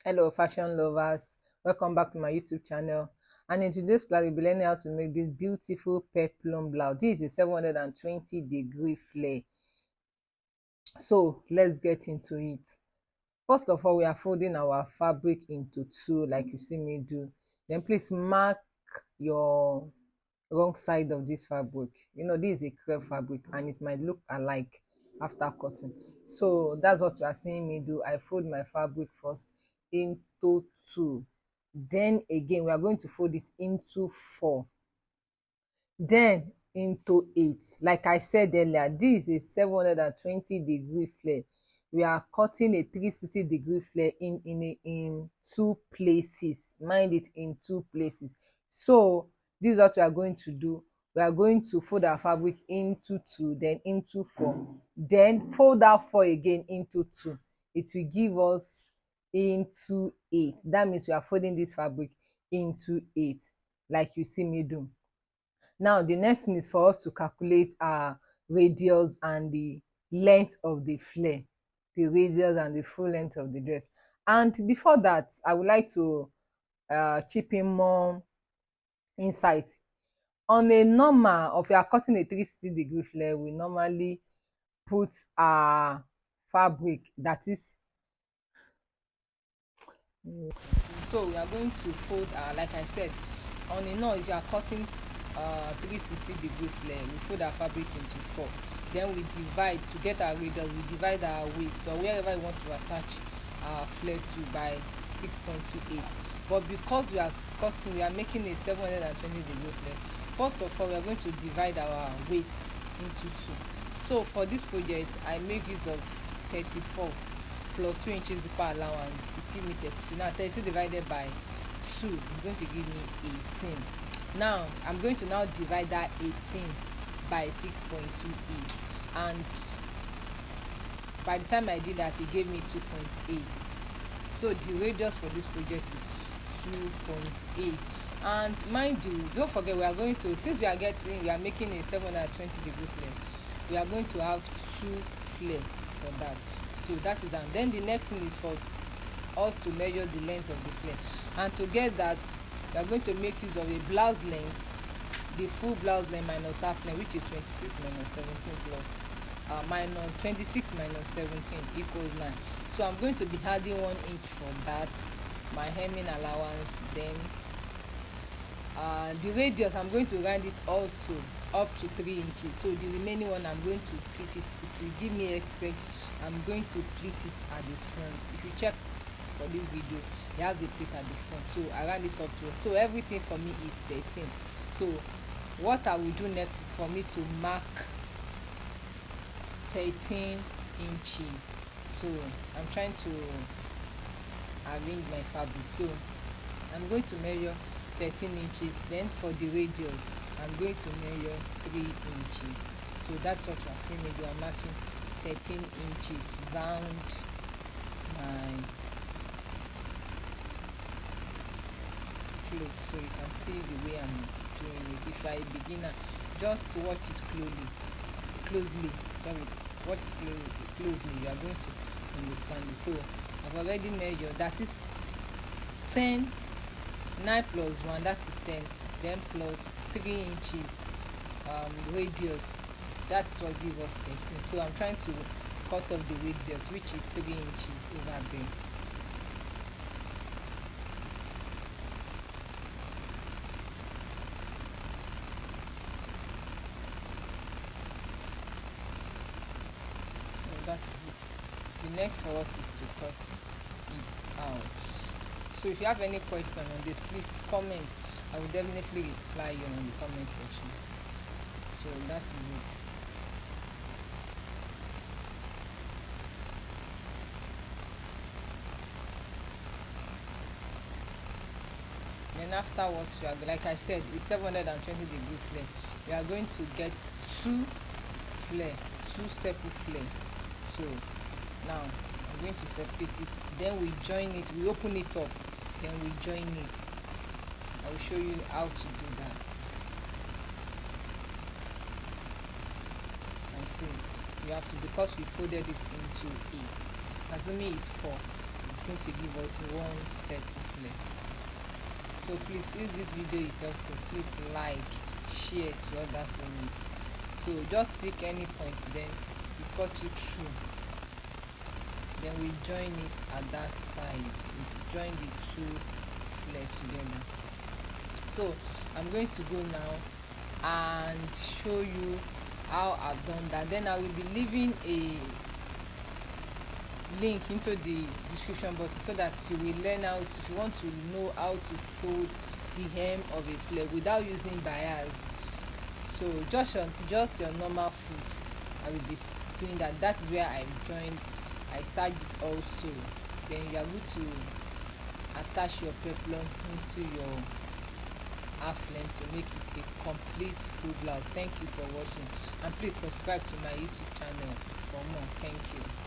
Hello fashion lovers, welcome back to my YouTube channel. And in today's class we'll be learning how to make this beautiful peplum blouse. This is a 720-degree flare, so let's get into it. First of all, we are folding our fabric into two like you see me do. Then please mark your wrong side of this fabric. This is a crepe fabric and it might look alike after cutting, so that's what you are seeing me do. I fold my fabric first into two, then again we are going to fold it into four, then into eight. Like I said earlier, this is a 720-degree flare. We are cutting a 360-degree flare in two places. Mind it, in two places. So this is what we are going to do. We are going to fold our fabric into two, then into four, then fold out four again into two. It will give us into eight. That means we are folding this fabric into eight like you see me do. Now the next thing is for us to calculate our radius and the length of the flare, the radius and the full length of the dress. And before that, I would like to chip in more insight. On a normal, if you are cutting a 360-degree flare, we normally put our fabric, that is, so we are going to fold, like I said, on a normal, if you are cutting 360-degree flare, we fold our fabric into four, then we divide to get our radius. We divide our waist or wherever we want to attach our flare to by 6.28. But because we are making a 720-degree flare, first of all we are going to divide our waist into two. So for this project I make use of 34 plus 2 inches per allowance. It give me 36. Now 36 divided by 2 is going to give me 18. Now I'm going to now divide that 18 by 6.28, and by the time I did that it gave me 2.8. so the radius for this project is 2.8. and mind you, don't forget, we are making a 720-degree flare, we are going to have two flare for that. So that is done. Then the next thing is for us to measure the length of the flare, and to get that we are going to make use of a blouse length, the full blouse length minus half length, which is 26 minus 17 plus minus 26 minus 17 equals 9. So I'm going to be adding 1 inch for that, my hemming allowance. Then the radius, I'm going to round it also up to 3 inches. So the remaining one I'm going to pleat it. It will give me exact. I'm going to pleat it at the front. If you check for this video, you have the pleat at the front, so I round it up to it. So everything for me is 13. So what I will do next is for me to mark 13 inches. So I'm trying to arrange my fabric. So I'm going to measure 13 inches. Then for the radius, I'm going to measure 3 inches. So that's what you're seeing me do. I'm marking 13 inches round my clothes, so you can see the way I'm doing it. If you are a beginner, just watch it closely. Watch it closely. You are going to understand it. So I've already measured. That is 10. 9 plus 1, that is 10. Then plus 3 inches radius, that's what gives us 13. So I'm trying to cut off the radius, which is 3 inches over there. So that is it. The next for us is to cut it out. So if you have any question on this, please comment. I will definitely reply you in the comment section. So that is it. Then afterwards, like I said, it's 720-degree flare. We are going to get two separate flare. So now I'm going to separate it, then we join it, we open it up, then we join it. I will show you how to do that. And see, you have to, because we folded it into 8, assuming it's 4, it's going to give us one circle flare. So please, if this video is helpful, please like, share to other soulmates. So just pick any point, then we cut it through, then we join it at that side. We join the two flare together. So I'm going to go now and show you how I've done that. Then I will be leaving a link into the description button so that you will learn how to, if you want to know how to fold the hem of a flare without using bias. So just your normal foot, I will be doing that. That is where I joined. I sag it also. Then you are going to attach your peplum into your half length to make it a complete full blouse. Thank you for watching, and please subscribe to my YouTube channel for more. Thank you.